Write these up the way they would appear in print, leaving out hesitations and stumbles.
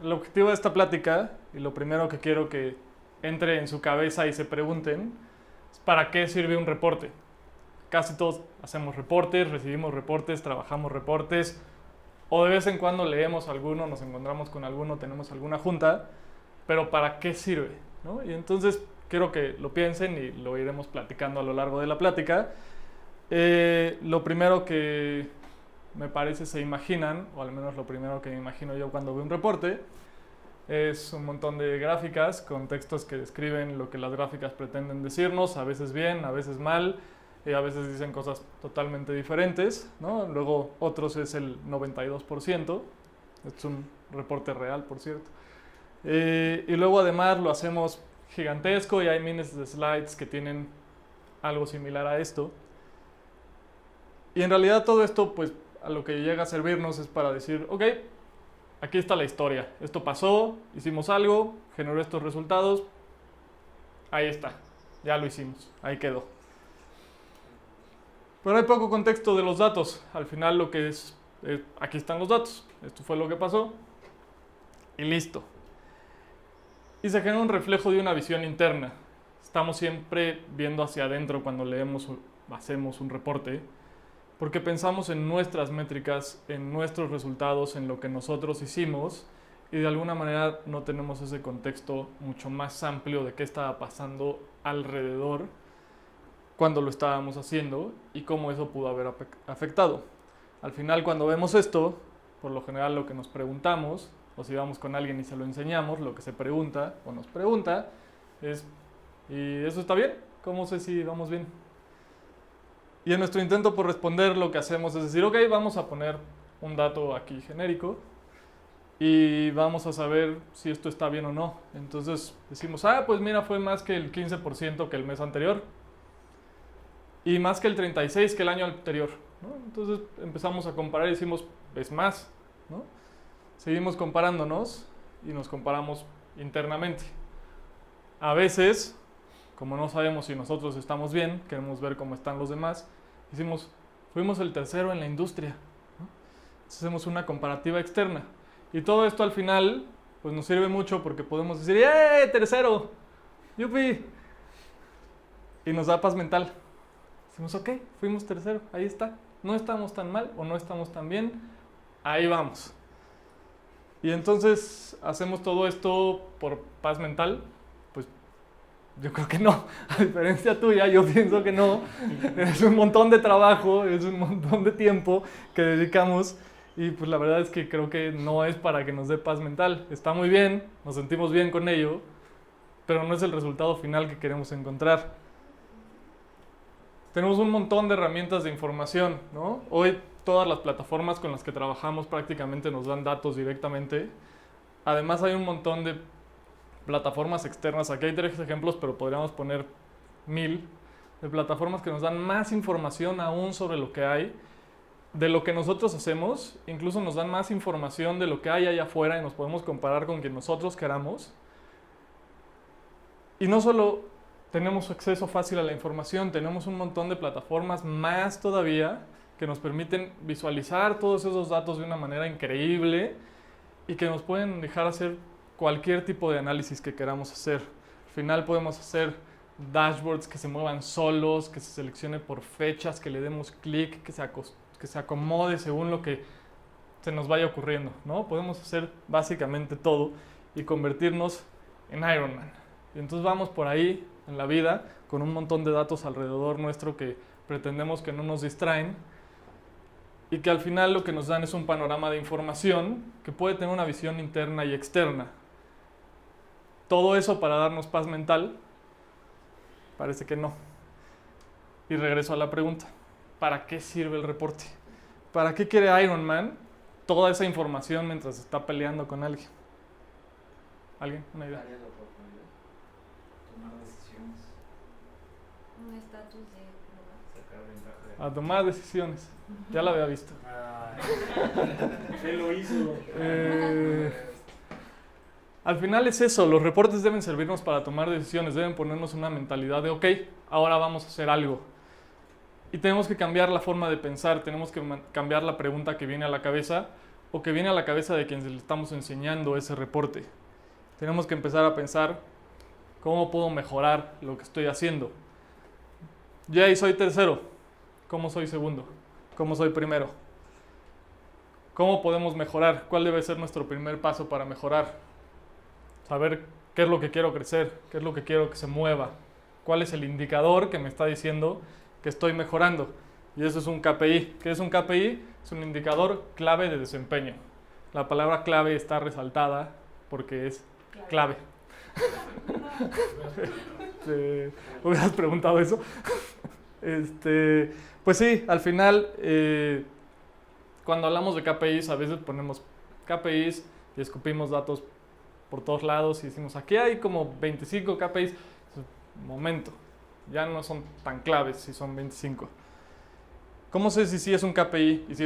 el objetivo de esta plática, y lo primero que quiero que entre en su cabeza y se pregunten, es ¿para qué sirve un reporte? Casi todos hacemos reportes, recibimos reportes, trabajamos reportes, o de vez en cuando leemos alguno, nos encontramos con alguno, tenemos alguna junta, pero ¿para qué sirve? ¿No? Y entonces quiero que lo piensen y lo iremos platicando a lo largo de la plática. Lo primero que me parece se imaginan, o al menos lo primero que me imagino yo cuando veo un reporte, es un montón de gráficas con textos que describen lo que las gráficas pretenden decirnos, a veces bien, a veces mal, a veces dicen cosas totalmente diferentes, ¿no? Luego otros es el 92%, es un reporte real, por cierto. Y luego además lo hacemos gigantesco y hay miles de slides que tienen algo similar a esto. Y en realidad todo esto, pues, a lo que llega a servirnos es para decir, ok, aquí está la historia. Esto pasó, hicimos algo, generó estos resultados, ahí está, ya lo hicimos, ahí quedó. Pero hay poco contexto de los datos. Al final lo que es aquí están los datos, esto fue lo que pasó y listo. Y se genera un reflejo de una visión interna. Estamos siempre viendo hacia adentro cuando leemos o hacemos un reporte, porque pensamos en nuestras métricas, en nuestros resultados, en lo que nosotros hicimos, y de alguna manera no tenemos ese contexto mucho más amplio de qué estaba pasando alrededor cuando lo estábamos haciendo y cómo eso pudo haber afectado. Al final, cuando vemos esto, por lo general lo que nos preguntamos, o si vamos con alguien y se lo enseñamos, lo que se pregunta o nos pregunta es, ¿y eso está bien? ¿Cómo sé si vamos bien? Y en nuestro intento por responder lo que hacemos es decir, ok, vamos a poner un dato aquí genérico y vamos a saber si esto está bien o no. Entonces decimos, pues mira, fue más que el 15% que el mes anterior y más que el 36% que el año anterior, ¿no? Entonces empezamos a comparar y decimos, es más, ¿no? Seguimos comparándonos y nos comparamos internamente. A veces, como no sabemos si nosotros estamos bien, queremos ver cómo están los demás, decimos, fuimos el tercero en la industria, ¿no? Hacemos una comparativa externa. Y todo esto al final pues nos sirve mucho porque podemos decir, ¡eh, tercero! ¡Yupi! Y nos da paz mental. Decimos, ok, fuimos tercero, ahí está. No estamos tan mal o no estamos tan bien, ahí vamos. Y entonces hacemos todo esto por paz mental. Pues yo creo que no, a diferencia tuya, yo pienso que no. Es un montón de trabajo, es un montón de tiempo que dedicamos y pues la verdad es que creo que no es para que nos dé paz mental. Está muy bien, nos sentimos bien con ello, pero no es el resultado final que queremos encontrar. Tenemos un montón de herramientas de información, ¿no? Hoy todas las plataformas con las que trabajamos prácticamente nos dan datos directamente. Además hay un montón de plataformas externas. Aquí hay 3 ejemplos, pero podríamos poner 1000 de plataformas que nos dan más información aún sobre lo que hay, de lo que nosotros hacemos. Incluso nos dan más información de lo que hay allá afuera y nos podemos comparar con quien nosotros queramos. Y no solo tenemos acceso fácil a la información, tenemos un montón de plataformas más todavía que nos permiten visualizar todos esos datos de una manera increíble y que nos pueden dejar hacer cualquier tipo de análisis que queramos hacer. Al final podemos hacer dashboards que se muevan solos, que se seleccione por fechas, que le demos clic, que se acomode según lo que se nos vaya ocurriendo, ¿no? Podemos hacer básicamente todo y convertirnos en Iron Man. Y entonces vamos por ahí en la vida con un montón de datos alrededor nuestro que pretendemos que no nos distraen y que al final lo que nos dan es un panorama de información que puede tener una visión interna y externa. Todo eso para darnos paz mental, parece que no. Y regreso a la pregunta, ¿para qué sirve el reporte? ¿Para qué quiere Iron Man toda esa información mientras está peleando con alguien? ¿Alguien? ¿Una idea? Tomar decisiones. Un estatus de Sacar ventaja de... A tomar decisiones. Ya la había visto. Él lo hizo. Al final es eso, los reportes deben servirnos para tomar decisiones, deben ponernos una mentalidad de ok, ahora vamos a hacer algo. Y tenemos que cambiar la forma de pensar, tenemos que cambiar la pregunta que viene a la cabeza, o que viene a la cabeza de quien le estamos enseñando ese reporte. Tenemos que empezar a pensar cómo puedo mejorar lo que estoy haciendo. Ya ahí soy tercero, ¿cómo soy segundo? ¿Cómo soy primero? ¿Cómo podemos mejorar? ¿Cuál debe ser nuestro primer paso para mejorar? Saber qué es lo que quiero crecer, qué es lo que quiero que se mueva, cuál es el indicador que me está diciendo que estoy mejorando. Y eso es un KPI. ¿Qué es un KPI? Es un indicador clave de desempeño. La palabra clave está resaltada porque es clave. ¿Hubieras preguntado eso? Pues sí, al final, cuando hablamos de KPIs, a veces ponemos KPIs y escupimos datos por todos lados y decimos, aquí hay como 25 KPIs. Momento, ya no son tan claves si son 25. ¿Cómo sé si sí es un KPI y si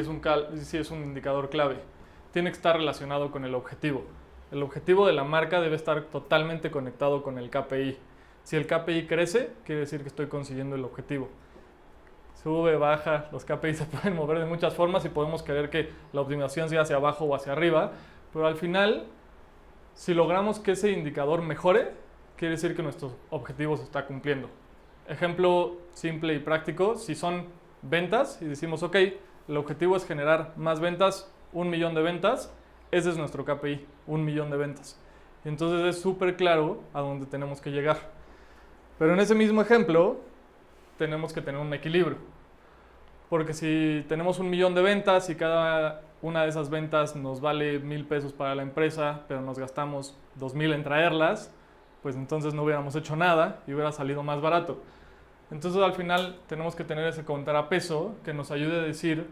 es un indicador clave? Tiene que estar relacionado con el objetivo. El objetivo de la marca debe estar totalmente conectado con el KPI. Si el KPI crece, quiere decir que estoy consiguiendo el objetivo. Sube, baja, los KPIs se pueden mover de muchas formas y podemos querer que la optimización sea hacia abajo o hacia arriba, pero al final, si logramos que ese indicador mejore, quiere decir que nuestro objetivo se está cumpliendo. Ejemplo simple y práctico, si son ventas y decimos, ok, el objetivo es generar más ventas, 1 millón de ventas, ese es nuestro KPI, 1 millón de ventas. Y entonces es súper claro a dónde tenemos que llegar. Pero en ese mismo ejemplo, tenemos que tener un equilibrio. Porque si tenemos 1 millón de ventas y cada una de esas ventas nos vale 1,000 pesos para la empresa, pero nos gastamos 2,000 en traerlas, pues entonces no hubiéramos hecho nada y hubiera salido más barato. Entonces al final tenemos que tener ese contrapeso que nos ayude a decir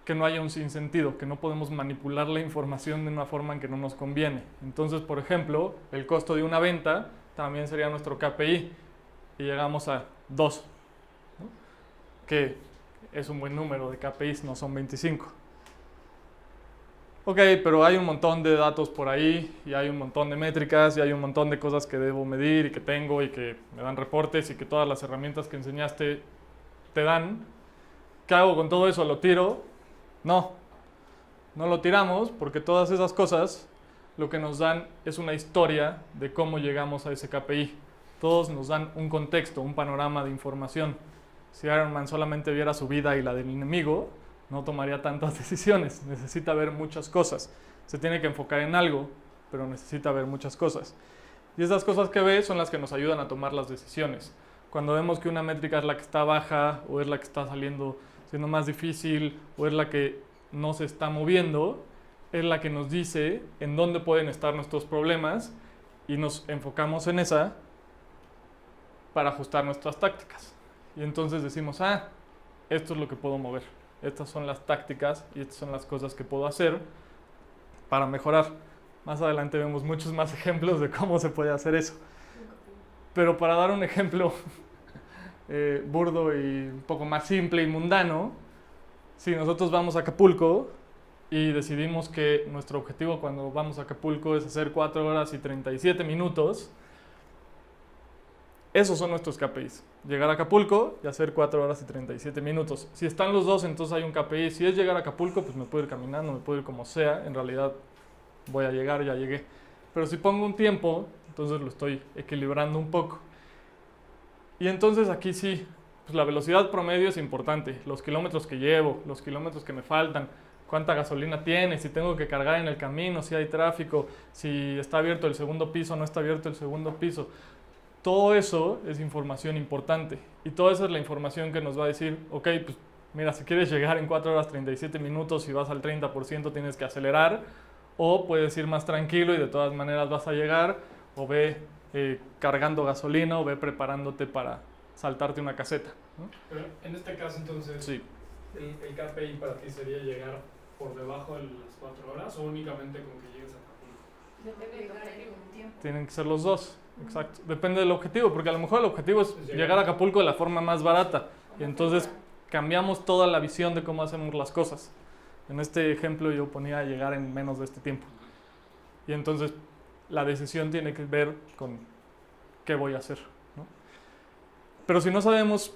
que no haya un sinsentido, que no podemos manipular la información de una forma en que no nos conviene. Entonces, por ejemplo, el costo de una venta también sería nuestro KPI y llegamos a 2, ¿no? Que es un buen número de KPIs, no son 25. Ok, pero hay un montón de datos por ahí y hay un montón de métricas y hay un montón de cosas que debo medir y que tengo y que me dan reportes y que todas las herramientas que enseñaste te dan. ¿Qué hago con todo eso? ¿Lo tiro? No lo tiramos porque todas esas cosas lo que nos dan es una historia de cómo llegamos a ese KPI. Todos nos dan un contexto, un panorama de información. Si Iron Man solamente viera su vida y la del enemigo, no tomaría tantas decisiones, necesita ver muchas cosas. Se tiene que enfocar en algo, pero necesita ver muchas cosas. Y esas cosas que ve son las que nos ayudan a tomar las decisiones. Cuando vemos que una métrica es la que está baja, o es la que está siendo más difícil, o es la que no se está moviendo, es la que nos dice en dónde pueden estar nuestros problemas y nos enfocamos en esa para ajustar nuestras tácticas. Y entonces decimos, esto es lo que puedo mover. Estas son las tácticas y estas son las cosas que puedo hacer para mejorar. Más adelante vemos muchos más ejemplos de cómo se puede hacer eso. Pero para dar un ejemplo burdo y un poco más simple y mundano, si nosotros vamos a Acapulco y decidimos que nuestro objetivo cuando vamos a Acapulco es hacer 4 horas y 37 minutos, esos son nuestros KPIs. Llegar a Acapulco y hacer 4 horas y 37 minutos. Si están los dos, entonces hay un KPI. Si es llegar a Acapulco, pues me puedo ir caminando, me puedo ir como sea. En realidad voy a llegar, ya llegué. Pero si pongo un tiempo, entonces lo estoy equilibrando un poco. Y entonces aquí sí, pues la velocidad promedio es importante. Los kilómetros que llevo, los kilómetros que me faltan, cuánta gasolina tiene, si tengo que cargar en el camino, si hay tráfico, si está abierto el segundo piso o no está abierto el segundo piso. Todo eso es información importante y toda esa es la información que nos va a decir, ok, pues mira, si quieres llegar en 4 horas 37 minutos y vas al 30% tienes que acelerar, o puedes ir más tranquilo y de todas maneras vas a llegar, o ve cargando gasolina o ve preparándote para saltarte una caseta, ¿no? Pero en este caso entonces, Sí. el KPI para ti sería llegar por debajo de las 4 horas o únicamente con que llegues a Acapulco. Depende de llegar en un tiempo. Tienen que ser los dos. Exacto, depende del objetivo, porque a lo mejor el objetivo es llegar a Acapulco de la forma más barata y entonces cambiamos toda la visión de cómo hacemos las cosas. En este ejemplo yo ponía llegar en menos de este tiempo y entonces la decisión tiene que ver con qué voy a hacer, ¿no? Pero si no sabemos,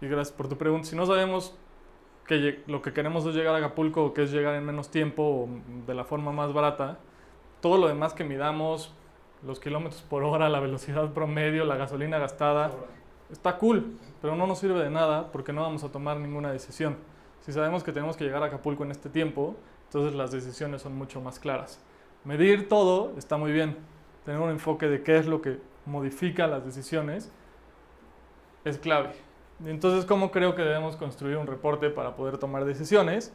y gracias por tu pregunta, si no sabemos que lo que queremos es llegar a Acapulco, o que es llegar en menos tiempo o de la forma más barata, todo lo demás que midamos, los kilómetros por hora, la velocidad promedio, la gasolina gastada, está cool, pero no nos sirve de nada porque no vamos a tomar ninguna decisión. Si sabemos que tenemos que llegar a Acapulco en este tiempo, entonces las decisiones son mucho más claras. Medir todo está muy bien, tener un enfoque de qué es lo que modifica las decisiones es clave. Entonces, ¿cómo creo que debemos construir un reporte para poder tomar decisiones?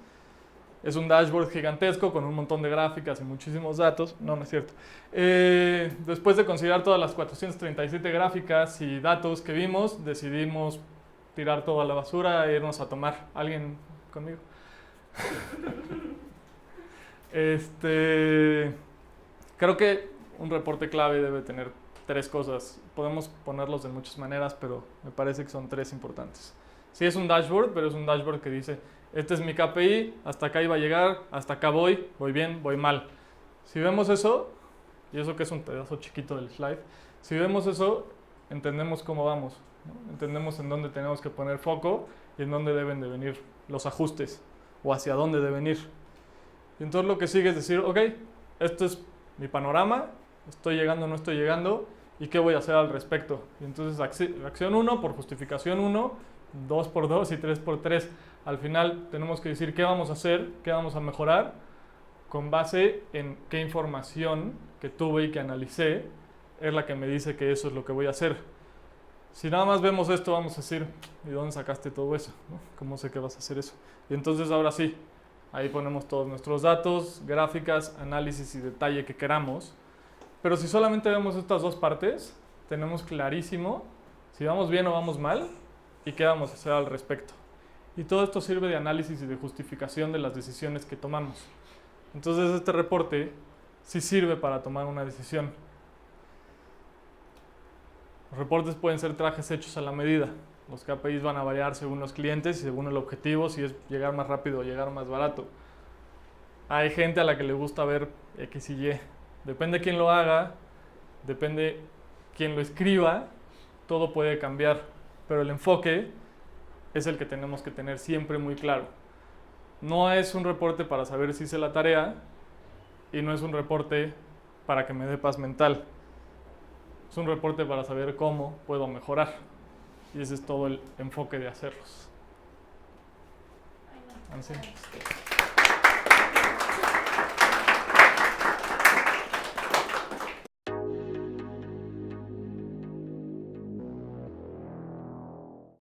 Es un dashboard gigantesco con un montón de gráficas y muchísimos datos. No, no es cierto. Después de considerar todas las 437 gráficas y datos que vimos, decidimos tirar todo a la basura e irnos a tomar. ¿Alguien conmigo? Creo que un reporte clave debe tener 3 cosas. Podemos ponerlos de muchas maneras, pero me parece que son 3 importantes. Sí es un dashboard, pero es un dashboard que dice, este es mi KPI, hasta acá iba a llegar, hasta acá voy bien, voy mal. Si vemos eso, y eso que es un pedazo chiquito del slide, si vemos eso, entendemos cómo vamos, ¿no? Entendemos en dónde tenemos que poner foco y en dónde deben de venir los ajustes, o hacia dónde deben ir. Y entonces lo que sigue es decir, ok, esto es mi panorama, estoy llegando o no estoy llegando, ¿y qué voy a hacer al respecto? Y entonces acción 1 por justificación 1, 2 por 2 y 3 por 3. Al final tenemos que decir qué vamos a hacer, qué vamos a mejorar, con base en qué información que tuve y que analicé es la que me dice que eso es lo que voy a hacer. Si nada más vemos esto, vamos a decir, ¿y dónde sacaste todo eso? ¿No? ¿Cómo sé que vas a hacer eso? Y entonces ahora sí, ahí ponemos todos nuestros datos, gráficas, análisis y detalle que queramos. Pero si solamente vemos estas 2 partes, tenemos clarísimo si vamos bien o vamos mal y qué vamos a hacer al respecto. Y todo esto sirve de análisis y de justificación de las decisiones que tomamos. Entonces este reporte sí sirve para tomar una decisión. Los reportes pueden ser trajes hechos a la medida. Los KPIs van a variar según los clientes y según el objetivo, si es llegar más rápido o llegar más barato. Hay gente a la que le gusta ver X y Y. Depende de quién lo haga, depende quién lo escriba, todo puede cambiar, pero el enfoque es el que tenemos que tener siempre muy claro. No es un reporte para saber si hice la tarea y no es un reporte para que me dé paz mental. Es un reporte para saber cómo puedo mejorar y ese es todo el enfoque de hacerlos. Ay, no.